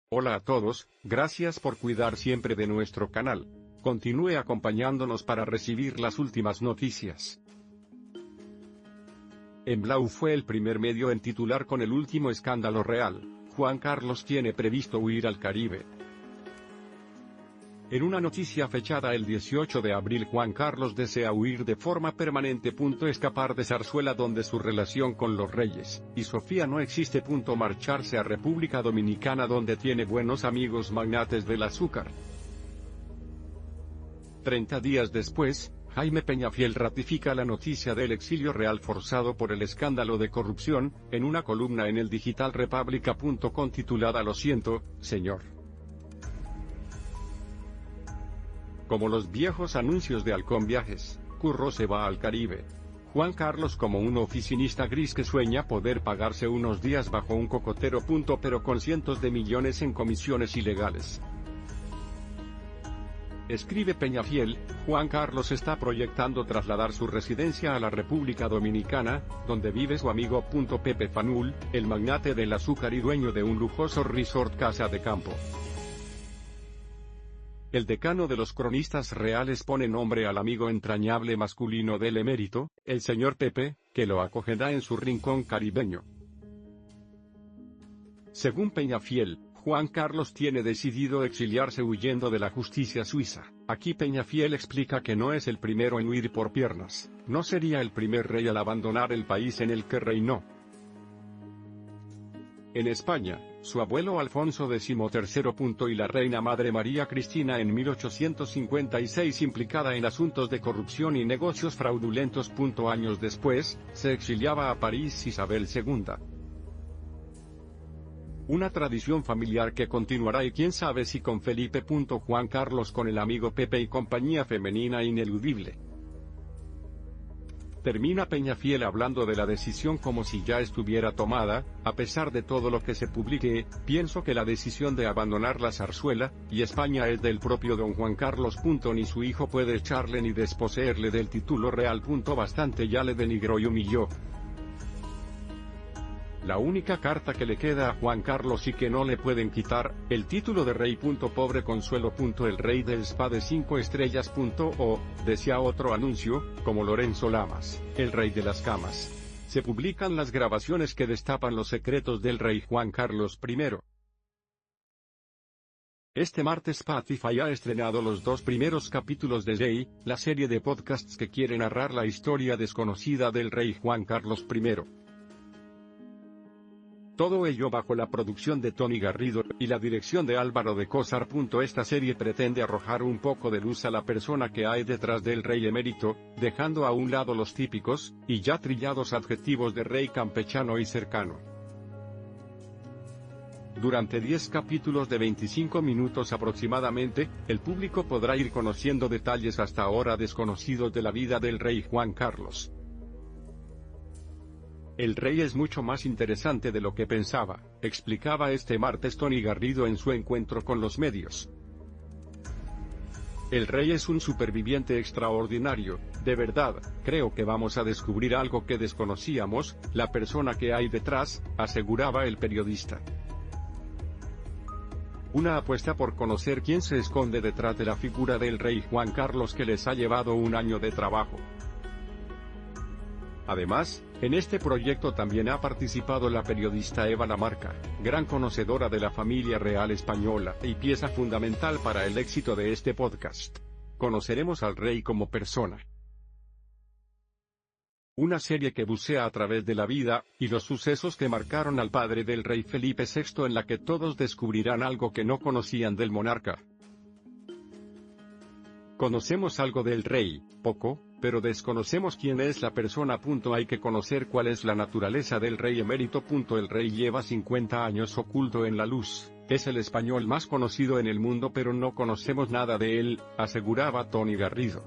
Hola a todos, gracias por cuidar siempre de nuestro canal. Continúe acompañándonos para recibir las últimas noticias. En Blau fue el primer medio en titular con el último escándalo real. Juan Carlos tiene previsto huir al Caribe. En una noticia fechada el 18 de abril, Juan Carlos desea huir de forma permanente. Escapar de Zarzuela, donde su relación con los Reyes y Sofía no existe. Marcharse a República Dominicana, donde tiene buenos amigos magnates del azúcar. 30 días después, Jaime Peñafiel ratifica la noticia del exilio real forzado por el escándalo de corrupción, en una columna en el digital República.com titulada "Lo siento, señor". Como los viejos anuncios de Halcón Viajes, Curro se va al Caribe. Juan Carlos como un oficinista gris que sueña poder pagarse unos días bajo un cocotero. Pero con cientos de millones en comisiones ilegales. Escribe Peñafiel, Juan Carlos está proyectando trasladar su residencia a la República Dominicana, donde vive su amigo. Pepe Fanul, el magnate del azúcar y dueño de un lujoso resort casa de campo. El decano de los cronistas reales pone nombre al amigo entrañable masculino del emérito, el señor Pepe, que lo acogerá en su rincón caribeño. Según Peñafiel, Juan Carlos tiene decidido exiliarse huyendo de la justicia suiza. Aquí Peñafiel explica que no es el primero en huir por piernas, no sería el primer rey al abandonar el país en el que reinó. En España, su abuelo Alfonso XIII y la reina madre María Cristina en 1856 implicada en asuntos de corrupción y negocios fraudulentos. Años después, se exiliaba a París Isabel II. Una tradición familiar que continuará, y quién sabe si con Felipe. Juan Carlos con el amigo Pepe y compañía femenina ineludible. Termina Peñafiel hablando de la decisión como si ya estuviera tomada. A pesar de todo lo que se publique, pienso que la decisión de abandonar la zarzuela y España es del propio don Juan Carlos. Ni su hijo puede echarle ni desposeerle del título real. Bastante ya le denigró y humilló. La única carta que le queda a Juan Carlos y que no le pueden quitar, el título de rey. Pobre consuelo. El rey del spa de 5 estrellas. Decía otro anuncio, como Lorenzo Lamas, el rey de las camas. Se publican las grabaciones que destapan los secretos del rey Juan Carlos I. Este martes Spotify ha estrenado los 2 primeros capítulos de Jay, la serie de podcasts que quiere narrar la historia desconocida del rey Juan Carlos I. Todo ello bajo la producción de Tony Garrido, y la dirección de Álvaro de Cózar. Esta serie pretende arrojar un poco de luz a la persona que hay detrás del rey emérito, dejando a un lado los típicos, y ya trillados adjetivos de rey campechano y cercano. Durante 10 capítulos de 25 minutos aproximadamente, el público podrá ir conociendo detalles hasta ahora desconocidos de la vida del rey Juan Carlos. El rey es mucho más interesante de lo que pensaba, explicaba este martes Tony Garrido en su encuentro con los medios. El rey es un superviviente extraordinario, de verdad, creo que vamos a descubrir algo que desconocíamos, la persona que hay detrás, aseguraba el periodista. Una apuesta por conocer quién se esconde detrás de la figura del rey Juan Carlos que les ha llevado un año de trabajo. Además, en este proyecto también ha participado la periodista Eva Lamarca, gran conocedora de la familia real española y pieza fundamental para el éxito de este podcast. Conoceremos al rey como persona. Una serie que bucea a través de la vida y los sucesos que marcaron al padre del rey Felipe VI, en la que todos descubrirán algo que no conocían del monarca. Conocemos algo del rey, poco, pero desconocemos quién es la persona. Hay que conocer cuál es la naturaleza del rey emérito. El rey lleva 50 años oculto en la luz, es el español más conocido en el mundo, pero no conocemos nada de él, aseguraba Tony Garrido.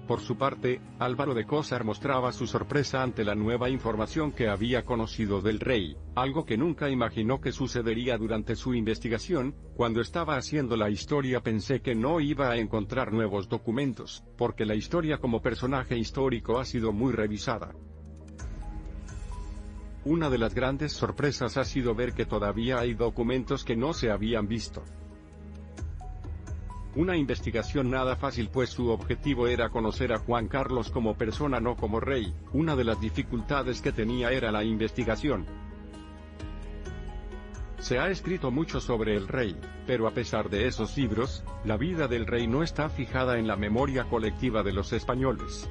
Por su parte, Álvaro de Cózar mostraba su sorpresa ante la nueva información que había conocido del rey, algo que nunca imaginó que sucedería durante su investigación. Cuando estaba haciendo la historia pensé que no iba a encontrar nuevos documentos, porque la historia como personaje histórico ha sido muy revisada. Una de las grandes sorpresas ha sido ver que todavía hay documentos que no se habían visto. Una investigación nada fácil, pues su objetivo era conocer a Juan Carlos como persona, no como rey. Una de las dificultades que tenía era la investigación. Se ha escrito mucho sobre el rey, pero a pesar de esos libros, la vida del rey no está fijada en la memoria colectiva de los españoles.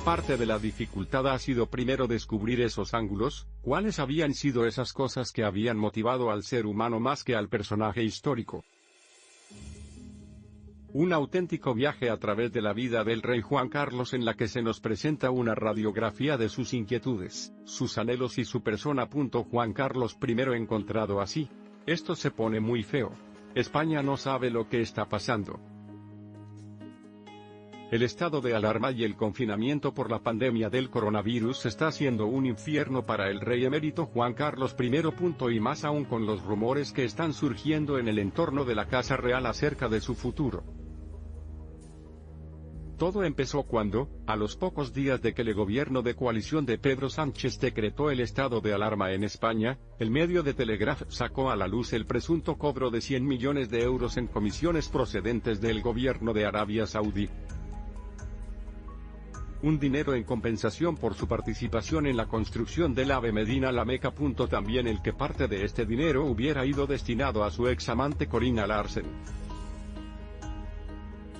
Parte de la dificultad ha sido primero descubrir esos ángulos, cuáles habían sido esas cosas que habían motivado al ser humano más que al personaje histórico. Un auténtico viaje a través de la vida del rey Juan Carlos, en la que se nos presenta una radiografía de sus inquietudes, sus anhelos y su persona. Juan Carlos I encontrado así. Esto se pone muy feo. España no sabe lo que está pasando. El estado de alarma y el confinamiento por la pandemia del coronavirus está siendo un infierno para el rey emérito Juan Carlos I. Y más aún con los rumores que están surgiendo en el entorno de la Casa Real acerca de su futuro. Todo empezó cuando, a los pocos días de que el gobierno de coalición de Pedro Sánchez decretó el estado de alarma en España, el medio de Telegraph sacó a la luz el presunto cobro de 100 millones de euros en comisiones procedentes del gobierno de Arabia Saudí. Un dinero en compensación por su participación en la construcción del AVE Medina-La Meca. También el que parte de este dinero hubiera ido destinado a su examante Corina Larsen.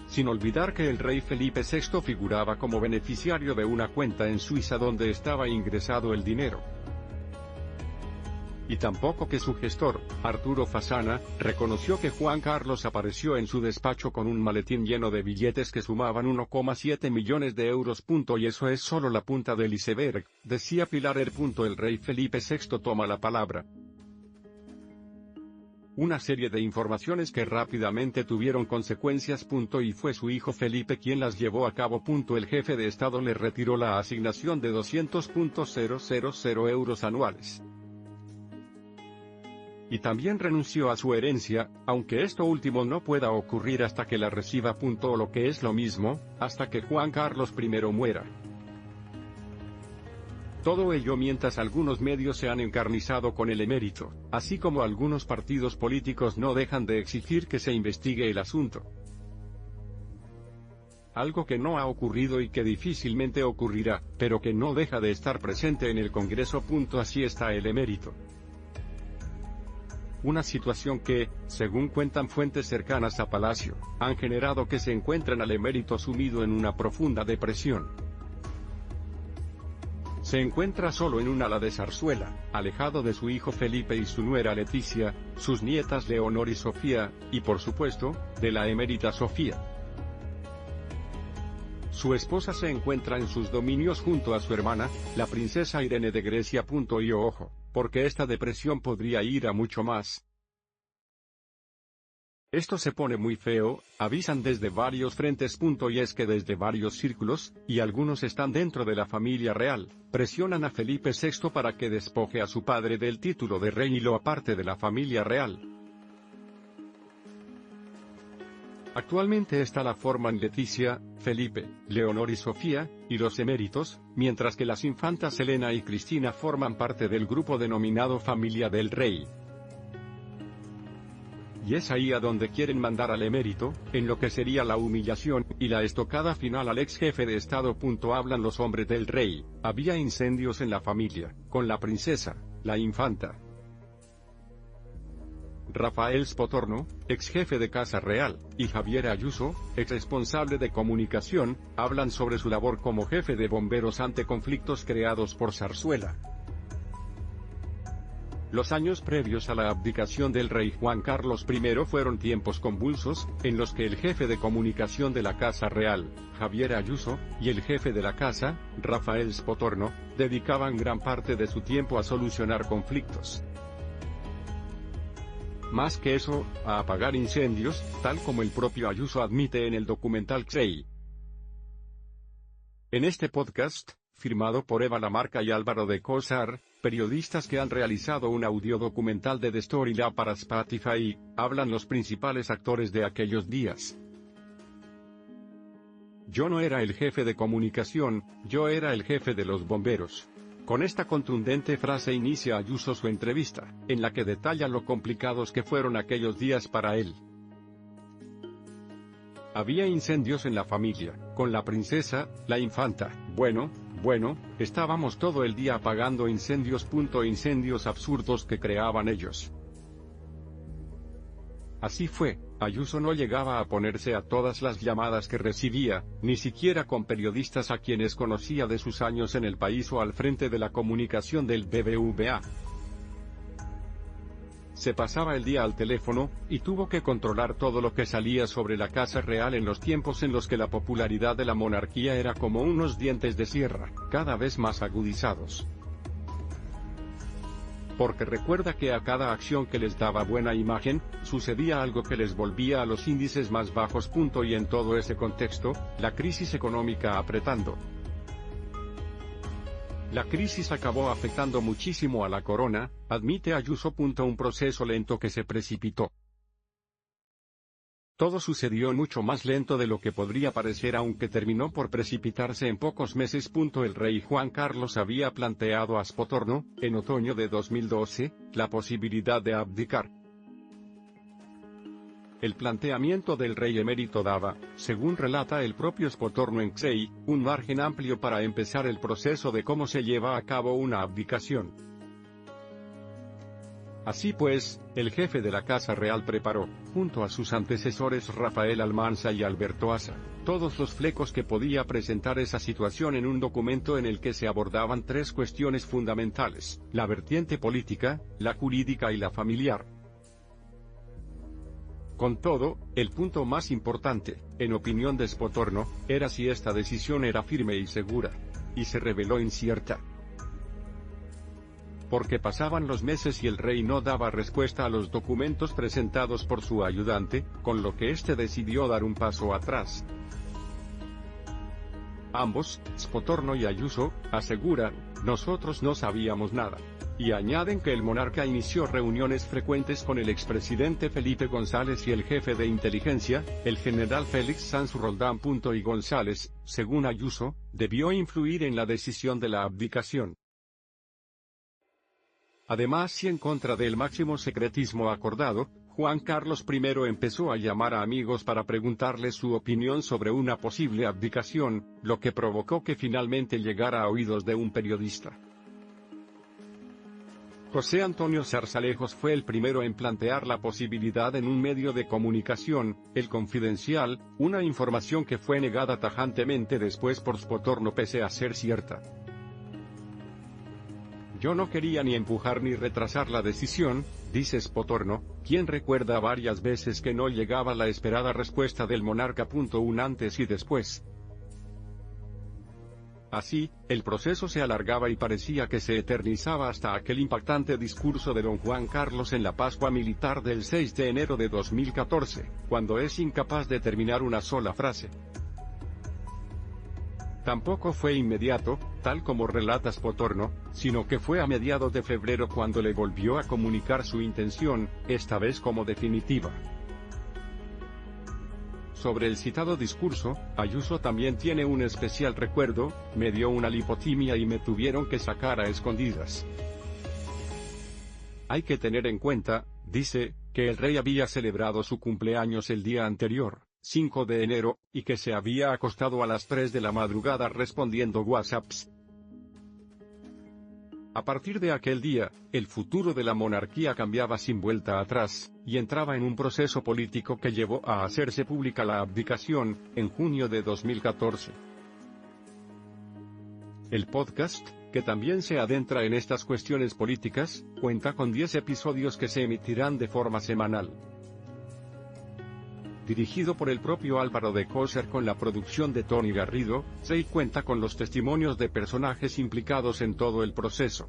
Sin olvidar que el rey Felipe VI figuraba como beneficiario de una cuenta en Suiza donde estaba ingresado el dinero. Y tampoco que su gestor, Arturo Fasana, reconoció que Juan Carlos apareció en su despacho con un maletín lleno de billetes que sumaban 1,7 millones de euros. Y eso es solo la punta del iceberg, decía Pilar Er. El rey Felipe VI toma la palabra. Una serie de informaciones que rápidamente tuvieron consecuencias. Y fue su hijo Felipe quien las llevó a cabo. El jefe de Estado le retiró la asignación de 200.000 euros anuales. Y también renunció a su herencia, aunque esto último no pueda ocurrir hasta que la reciba. O lo que es lo mismo, hasta que Juan Carlos I muera. Todo ello mientras algunos medios se han encarnizado con el emérito, así como algunos partidos políticos no dejan de exigir que se investigue el asunto. Algo que no ha ocurrido y que difícilmente ocurrirá, pero que no deja de estar presente en el Congreso. Así está el emérito. Una situación que, según cuentan fuentes cercanas a Palacio, han generado que se encuentren al emérito sumido en una profunda depresión. Se encuentra solo en un ala de zarzuela, alejado de su hijo Felipe y su nuera Leticia, sus nietas Leonor y Sofía, y por supuesto, de la emérita Sofía. Su esposa se encuentra en sus dominios junto a su hermana, la princesa Irene de Grecia. Y ojo, porque esta depresión podría ir a mucho más. Esto se pone muy feo, avisan desde varios frentes. Y es que desde varios círculos, y algunos están dentro de la familia real, presionan a Felipe VI para que despoje a su padre del título de rey y lo aparte de la familia real. Actualmente esta la forman Leticia, Felipe, Leonor y Sofía, y los eméritos, mientras que las infantas Elena y Cristina forman parte del grupo denominado Familia del Rey. Y es ahí a donde quieren mandar al emérito, en lo que sería la humillación, y la estocada final al ex jefe de Estado. Hablan los hombres del rey, había incendios en la familia, con la princesa, la infanta. Rafael Spotorno, ex jefe de Casa Real, y Javier Ayuso, ex responsable de comunicación, hablan sobre su labor como jefe de bomberos ante conflictos creados por Zarzuela. Los años previos a la abdicación del rey Juan Carlos I fueron tiempos convulsos, en los que el jefe de comunicación de la Casa Real, Javier Ayuso, y el jefe de la casa, Rafael Spotorno, dedicaban gran parte de su tiempo a solucionar conflictos. Más que eso, a apagar incendios, tal como el propio Ayuso admite en el documental Xey. En este podcast, firmado por Eva Lamarca y Álvaro de Cosar, periodistas que han realizado un audiodocumental de The Story Lab para Spotify, hablan los principales actores de aquellos días. Yo no era el jefe de comunicación, yo era el jefe de los bomberos. Con esta contundente frase inicia Ayuso su entrevista, en la que detalla lo complicados que fueron aquellos días para él. Había incendios en la familia, con la princesa, la infanta, bueno, estábamos todo el día apagando incendios. Incendios absurdos que creaban ellos. Así fue, Ayuso no llegaba a ponerse a todas las llamadas que recibía, ni siquiera con periodistas a quienes conocía de sus años en el país o al frente de la comunicación del BBVA. Se pasaba el día al teléfono, y tuvo que controlar todo lo que salía sobre la Casa Real en los tiempos en los que la popularidad de la monarquía era como unos dientes de sierra, cada vez más agudizados. Porque recuerda que a cada acción que les daba buena imagen, sucedía algo que les volvía a los índices más bajos. Y en todo ese contexto, la crisis económica apretando. La crisis acabó afectando muchísimo a la corona, admite Ayuso. Un proceso lento que se precipitó. Todo sucedió mucho más lento de lo que podría parecer, aunque terminó por precipitarse en pocos meses. El rey Juan Carlos había planteado a Spotorno, en otoño de 2012, la posibilidad de abdicar. El planteamiento del rey emérito daba, según relata el propio Spotorno en Xey, un margen amplio para empezar el proceso de cómo se lleva a cabo una abdicación. Así pues, el jefe de la Casa Real preparó, junto a sus antecesores Rafael Almanza y Alberto Asa, todos los flecos que podía presentar esa situación en un documento en el que se abordaban tres cuestiones fundamentales: la vertiente política, la jurídica y la familiar. Con todo, el punto más importante, en opinión de Spotorno, era si esta decisión era firme y segura. Y se reveló incierta. Porque pasaban los meses y el rey no daba respuesta a los documentos presentados por su ayudante, con lo que éste decidió dar un paso atrás. Ambos, Spotorno y Ayuso, aseguran, nosotros no sabíamos nada. Y añaden que el monarca inició reuniones frecuentes con el expresidente Felipe González y el jefe de inteligencia, el general Félix Sanz Roldán. Y González, según Ayuso, debió influir en la decisión de la abdicación. Además, y en contra del máximo secretismo acordado, Juan Carlos I empezó a llamar a amigos para preguntarles su opinión sobre una posible abdicación, lo que provocó que finalmente llegara a oídos de un periodista. José Antonio Zarzalejos fue el primero en plantear la posibilidad en un medio de comunicación, El Confidencial, una información que fue negada tajantemente después por Spotorno pese a ser cierta. Yo no quería ni empujar ni retrasar la decisión, dice Spotorno, quien recuerda varias veces que no llegaba la esperada respuesta del monarca. Un antes y después. Así, el proceso se alargaba y parecía que se eternizaba hasta aquel impactante discurso de don Juan Carlos en la Pascua Militar del 6 de enero de 2014, cuando es incapaz de terminar una sola frase. Tampoco fue inmediato, tal como relata Spotorno, sino que fue a mediados de febrero cuando le volvió a comunicar su intención, esta vez como definitiva. Sobre el citado discurso, Ayuso también tiene un especial recuerdo: me dio una lipotimia y me tuvieron que sacar a escondidas. Hay que tener en cuenta, dice, que el rey había celebrado su cumpleaños el día anterior, 5 de enero, y que se había acostado a las 3 de la madrugada respondiendo WhatsApps. A partir de aquel día, el futuro de la monarquía cambiaba sin vuelta atrás, y entraba en un proceso político que llevó a hacerse pública la abdicación, en junio de 2014. El podcast, que también se adentra en estas cuestiones políticas, cuenta con 10 episodios que se emitirán de forma semanal. Dirigido por el propio Álvaro de Coser con la producción de Tony Garrido, se cuenta con los testimonios de personajes implicados en todo el proceso.